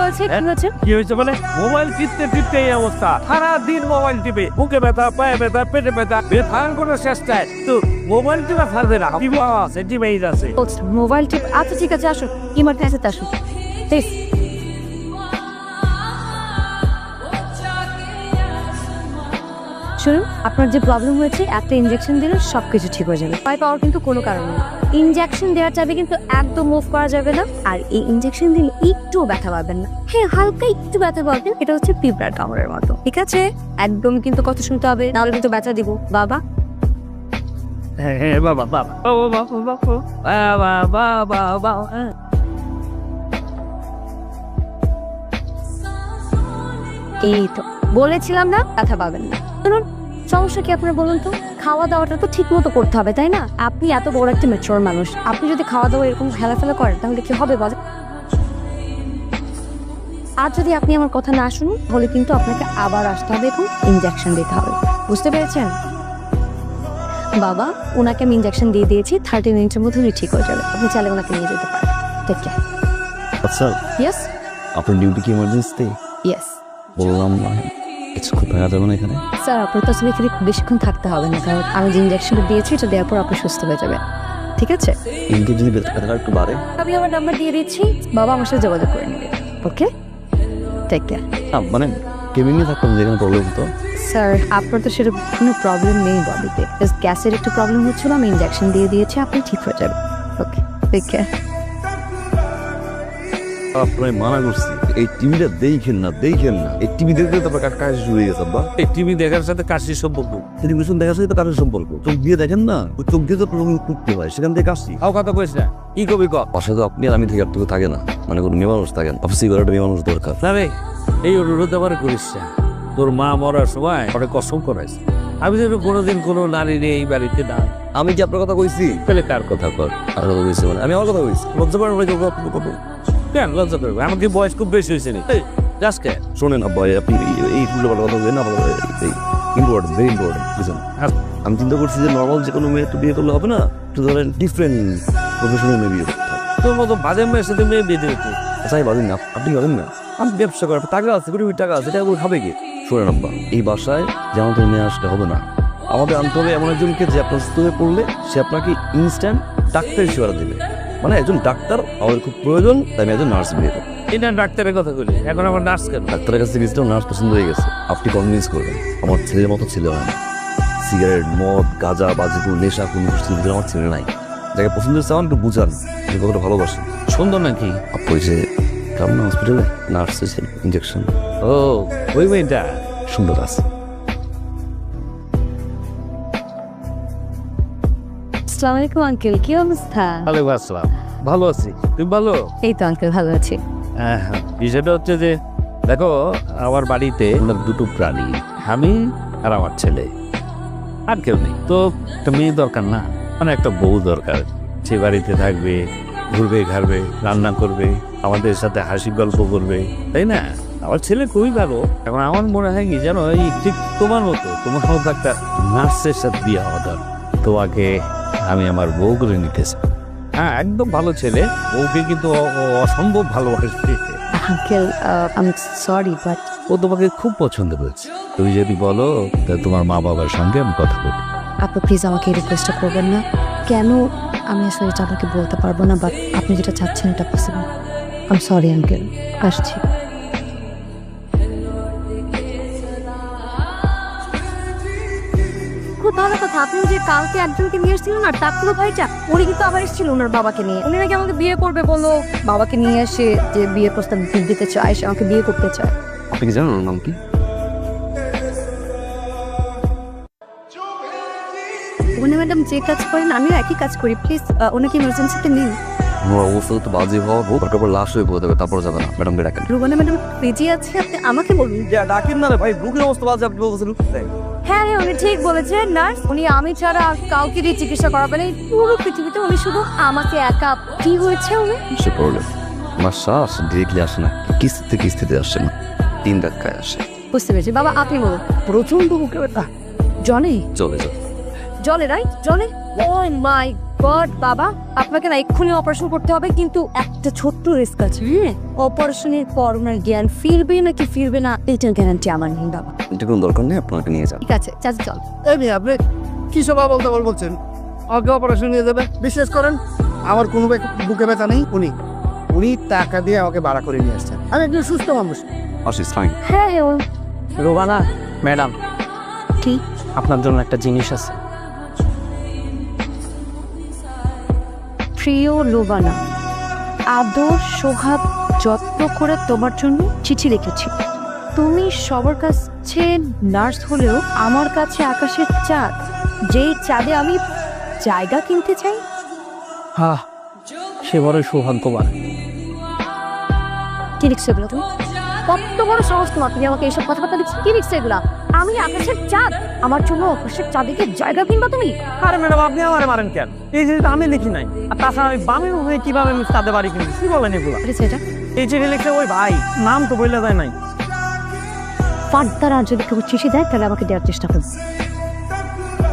হয়েছে? কি হয়েছে? কি হয়েছে মানে মোবাইল টিপতে টিপতে এই অবস্থা, সারাদিন মোবাইল টিপে, বুকে ব্যথা, পায়ে ব্যথা, পেটে ব্যথা, ব্যথার কোনো শেষ নাই। তো মোবাইল টিপা ছাড়বে না, টিপা আছে, টিপেই আছে। মোবাইল টিপ, আচ্ছা ঠিক আছে, আসুন ইমার্জেন্সিতে আসুন প্লিজ। শুনুন, আপনার যে প্রবলেম হয়েছে, একটা ইনজেকশন দিলে সবকিছু ঠিক হয়ে যাবে। ভয় পাওয়ার কিন্তু কোনো কারণ নেই। ইনজেকশন দেওয়ার চাইবে কিন্তু একদম মুভ করা যাবে না, আর এই ইনজেকশন দিলে একটু ব্যথা পাবেন না। হ্যাঁ, হালকা একটু ব্যথা পাবেন, এটা হচ্ছে পিঁপড়ার কামড়ের মতো, ঠিক আছে? একদম কিন্তু কথা শুনতে হবে, নাহলে কিন্তু ব্যথা দিব। বাবা হ্যাঁ বাবা বাবা বাবা বাবা বাবা বাবা। এই তো বলেছিলাম না, ব্যথা পাবেন না। শুনুন, সমস্যা কি আপনার বলুন তো? খাওয়া দাওয়াটা তো ঠিক মতো করতে হবে, তাই না? আপনি এত বড় একটা ম্যাচিওর মানুষ, আপনি যদি খাওয়া দাওয়া এরকম হেলাফেলা করেন তাহলে কি হবে বলেন? আর যদি আপনি আমার কথা না শুনুন, তাহলে কিন্তু আপনাকে আবার আসতে হবে এবং ইনজেকশন দিতে হবে, বুঝতে পেরেছেন? বাবা, ওনাকে আমি ইনজেকশন দিয়ে দিয়েছি, 30 মিনিটের মধ্যে উনি ঠিক হয়ে যাবে। আপনি চাইলে ওনাকে নিয়ে যেতে পারেন। Take care. আচ্ছা, ইয়েস আপনার ডিউটি কি ইমার্জেন্সিতে? ইয়েস বললাম না কিছুক্ষণ থাকা যাবে না এখানে? স্যার, আপনার তো আসলে এখানে বেশিক্ষণ থাকতে হবে না, কারণ আমি যে ইনজেকশনটা দিয়েছি এটা দেওয়ার পর আপনি সুস্থ হয়ে যাবেন, ঠিক আছে? কিন্তু যদি ব্যথাটা একটু বাড়ে? আমি আমার নাম্বার দিয়ে দিচ্ছি, বাবা আমার সাথে যোগাযোগ করে নেবে। ওকে, টেক কেয়ার। মানে কেবিনে থাকতাম যেখানে প্রবলেম হতো। স্যার, আপনার তো সেটা কোনো প্রবলেম নেই বডিতে, জাস্ট গ্যাসের একটু প্রবলেম হচ্ছিল, আমি ইনজেকশন দিয়ে দিয়েছি, আপনি ঠিক হয়ে যাবেন। ওকে, টেক কেয়ার। আপনার মানা করছি এই টিভিটা দেখেন না, দেখেন না। এই টিভি দেখতে তো আপনার কাজ শুরু হয়ে গেছে। আব্বা, এই টিভি দেখার সাথে কাশির সম্পর্ক? টেলিভিশন দেখার সাথে তো কাজের সম্পর্ক। চোখ দিয়ে দেখেন না, ওই চোখ দিয়ে তো প্রবলেম করতে হয়, সেখান থেকে কাশি। আও কথা কইস না, কি কবি ক? বাসায় তো আপনি আর আমি থেকে আপটুকু থাকে না, মানে কোনো মেয়ে মানুষ থাকেন, অফিসে করে একটা মেয়ে মানুষ দরকার। না রে, এই অনুরোধ আবার করিস না। তোর মা মরার সময় অনেক কসম করাইছে, আমি যেন কোনোদিন কোনো নারী নেই এই বাড়িতে না। আমি কি আপনার কথা কইছি? পেলে কার কথা কর? আর কথা কইছি মানে আমি আমার কথা কইছি। লজ্জা পাওয়ার ভাই কত? কেন লজ্জা করবে? আমার কি বয়স খুব বেশি হয়েছে নি? যাস কে? শোনেন আব্বা, আপনি এই উল্টো পাল্টা কথা বলবেন না, ইম্পর্টেন্ট, ভেরি ইম্পর্টেন্ট, বুঝলেন? আমি চিন্তা করছি যে নর্মাল যে কোনো মেয়ে একটু বিয়ে করলে হবে না, একটু ধরেন ডিফারেন্ট প্রফেশনাল মেয়ে বিয়ে করতে হবে। তোর মতো বাজে মেয়ের সাথে মেয়ে বিয়ে দিতে। আচ্ছা, আমি বাদিন না, আপনি বাদিন না। আমি ব্যবসা করার টাকা আছে, কোটি কোটি টাকা আছে, এটা ওগুলো খাবে কি? শোনেন আব্বা, এই বাসায় যে আমাদের মেয়ে আসতে হবে না, আমাদের আনতে হবে এমন একজনকে যে আপনার স্তরে পড়লে সে আপনাকে ইনস্ট্যান্ট ডাক্তারের সেবা দেবে। মানে একজন ডাক্তার আমাদের খুব প্রয়োজন, তাই আমি একজন নার্স বিয়ে করবো। এটা ডাক্তারের কথা বলি, এখন আমার নার্স কেন? ডাক্তারের কাছে গেছিলাম, নার্স পছন্দ হয়ে গেছে। আপনি কনভিন্স করবেন, আমার ছেলের মতো ছেলে হয় না। সিগারেট, মদ, গাঁজা, বাজে কোনো নেশা, কোনো গোষ্ঠীর ভিতরে আমার ছেলে নাই। যাকে পছন্দ হচ্ছে আমার একটু বুঝান, যে কতটা ভালোবাসেন। সুন্দর নাকি? আপু যে কেমন হসপিটালে নার্স হয়েছে, ইঞ্জেকশন। ও, ওই মেয়েটা সুন্দর আছে। আসসালামু আলাইকুম আঙ্কেল, কি অবস্থা? ওয়ালাইকুম আসসালাম, ভালো আছি। তুমি ভালো? এই তো আঙ্কেল, ভালো আছি। হ্যাঁ, বিষয়টা হচ্ছে যে দেখো, আমার বাড়িতে আমার দুটো প্রাণী, আমি আর আমার ছেলে, আর কেউ নেই। তো একটা মেয়ে দরকার না, মানে একটা বউ দরকার, সে বাড়িতে থাকবে, ঘুরবে ঘাড়বে, রান্না করবে, আমাদের সাথে হাসি গল্প করবে, তাই না? আমার ছেলে খুবই ভালো। এখন আমার মনে হয় কি জানো, এই ঠিক তোমার মতো একটা নার্সের সাথে বিয়ে হওয়া দরকার। তোমাকে আমি আমার বউ করে নিতে চাই। হ্যাঁ, একদম ভালো ছেলে, বউকে কিন্তু অসম্ভব ভালোবাসবে। Uncle, I am sorry but ও তোমাকে খুব পছন্দ করেছে। তুমি যদি বলো তাহলে তোমার মা বাবার সঙ্গে আমি কথা বলি। আপনি প্লিজ আমাকে এই রিকোয়েস্টটা করবেন না। কেন আমি আসলে এটা আপনাকে বলতে পারবো না, বাট আপনি যেটা চাচ্ছেন এটা possible. I am sorry uncle, আসছি। খুব ভালো কথা, আপনি যে কালকে একজনকে নিয়ে এসেছিলেন না, টাকলু ভাইটা, উনি কিন্তু আবার এসেছিল ওনার বাবাকে নিয়ে। উনি নাকি আমাকে বিয়ে করবে বলো, বাবাকে নিয়ে এসে যে বিয়ের প্রস্তাব দিতে চায়, সে আমাকে বিয়ে করতে চায়। আপনি কি জানেন ওর নাম কি? উনি ম্যাডাম যে কাজ করেন আমিও একই কাজ করি, প্লিজ ওনাকে ইমার্জেন্সিতে নিন। ওর অবস্থা তো বাজে হওয়া, তারপর লাশ হয়ে পড়ে যাবে, তারপর যাবে না। ম্যাডামকে ডাকেন। রুবানা ম্যাডাম রেজি আছে, আপনি আমাকে বলুন। ডাকেন না রে ভাই, রোগীর অবস্থা বাজে, আপনি বলছেন। হ্যাঁ হ্যাঁ, উনি ঠিক বলেছেন নার্স, উনি আমি ছাড়া আর কাউকে দিয়ে চিকিৎসা করাবেন এই পুরো পৃথিবীতে, উনি শুধু আমাকে একা। কি হয়েছে উনি? সে প্রবলেম, আমার শ্বাস ডিরেক্টলি আসে না, কিস্তিতে কিস্তিতে আসে না, 3 ধাক্কায় আসে। বুঝতে পেরেছি বাবা, আপনি বলুন। প্রচন্ড বুকে ব্যথা, জলে চলে যাও। জলে রাইট, জলে। ও মাই গড বাবা, আপনাকে না একটু এক্ষুনি অপারেশন করতে হবে, কিন্তু একটা ছোট্ট রিস্ক আছে। হ্যাঁ, অপারেশনের পর ওনার জ্ঞান ফিরবে নাকি ফিরবে না এটার গ্যারান্টি আমার নেই বাবা। এটা কোনো দরকার নেই, আপনাকে নিয়ে যান। ঠিক আছে চাচি চল। এই আপনি কি সব বলতে বলছেন? আগে অপারেশন নিয়ে যাবে, বিশ্বাস করেন আমার কোনো বুকে ব্যথা নেই। উনি টাকা দিয়ে আমাকে ভাড়া করে নিয়ে আসছেন। আমি একজন সুস্থ মানুষ। অশিস ফাইন। হ্যাঁ হ্যাঁ রোবানা ম্যাডাম, কি আপনার জন্য একটা জিনিস আছে। প্রিয় লোবানা, আদর সোহাগ যত্ন করে তোমার জন্য চিঠি লিখেছি। তুমি সবার কাছে নার্স হলেও আমার কাছে আকাশের চাঁদ, যেই চাঁদে আমি জায়গা কিনতে চাই। হ্যাঁ, সে বড় সৌভাগ্যবান। কি লিখছো এগুলো তুমি? কত বড় সাহস তোমার, তুমি আমাকে এইসব কথাবার্তা লিখছো? কি লিখছো এগুলা? আমি আকাশের চাঁদ, আমার জন্য আকাশের চাঁদিকে জায়গা কিনবা তুমি? আরে ম্যাডাম, আপনি আমারে মারেন কেন? এই জিনিসটা আমি লিখি নাই। আর তাছাড়া আমি বামে হয়ে কিভাবে আমি তাদের বাড়ি কিনবো? কি বলেন এগুলো? লিখছো এটা? এই চিঠি লিখছে ওই ভাই, নাম তো বললে যায় নাই। ফার্দার আর যদি কেউ চিঠি দেয় তাহলে আমাকে দেওয়ার চেষ্টা করুন।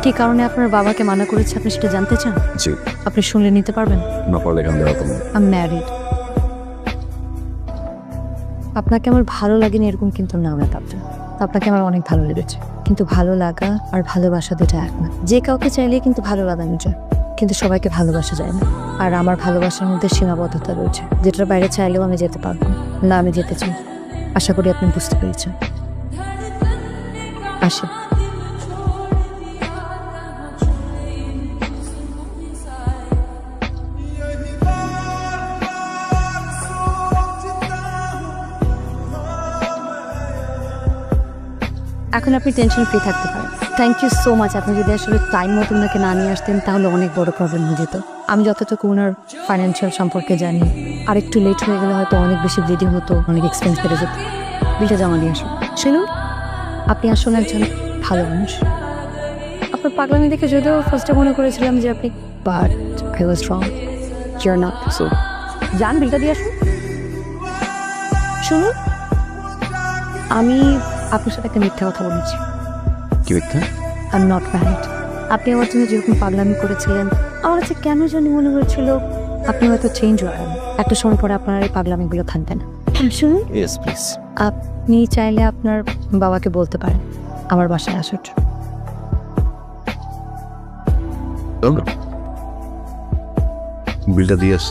কি কারণে আপনার বাবাকে মানা করেছে আপনি সেটা জানতে চান? জি, আপনি শুনলে নিতে পারবেন? না পড়লে এখান দেওয়া তো আমি ম্যারিড। আপনাকে আমার ভালো লাগেনি এরকম কিন্তু না ব্যাপারটা। আপনাকে আমার অনেক ভালো লেগেছে, কিন্তু ভালো লাগা আর ভালোবাসা দুটো এক না। যে কাউকে চাইলে কিন্তু ভালো লাগানো যায়, কিন্তু সবাইকে ভালোবাসা যায় না। আর আমার ভালোবাসার মধ্যে সীমাবদ্ধতা রয়েছে, যেটার বাইরে চাইলেও আমি যেতে পারবো না। আমি যেতে চাই, আশা করি আপনি বুঝতে পেরেছেন। আসি। এখন আপনি টেনশন ফ্রি থাকতে পারেন। Thank you so much. আপনি যদি আসলে টাইম মতো ওনাকে না নিয়ে আসতেন তাহলে অনেক বড় প্রবলেম হয়ে যেত। আমি যতটুকু ওনার ফাইন্যান্সিয়াল সম্পর্কে জানি, আর একটু লেট হয়ে গেলে হয়তো অনেক বেশি ব্লিডিং হতো, অনেক এক্সপেন্স বেড়ে যেত। বিলটা জমা দিয়ে আসুন। শুনুন, আপনি আসলে একজন ভালো মানুষ। আপনার পাগলামি দেখে যদিও ফার্স্টে মনে করেছিলাম যে আপনি, but I was wrong. Your not. So যান, বিলটা দিয়ে আসুন। শুনুন, আমি আপনার সাথে একটা মিথ্যা কথা বলেছি। কি মিথ্যা? I am not married. আপনি আমার জন্য যেরকম পাগলামি করেছিলেন, আমার কাছে কেন জানি মনে হয়েছিল আপনি হয়তো চেঞ্জ হবেন। একটা সময় পরে আপনার এই পাগলামিগুলো থাকবে না। শুনুন, ইয়েস প্লিজ। আপনি চাইলে আপনার বাবাকে বলতে পারেন আমার বাসায় আসার জন্য। বিলটা দিয়ে আস।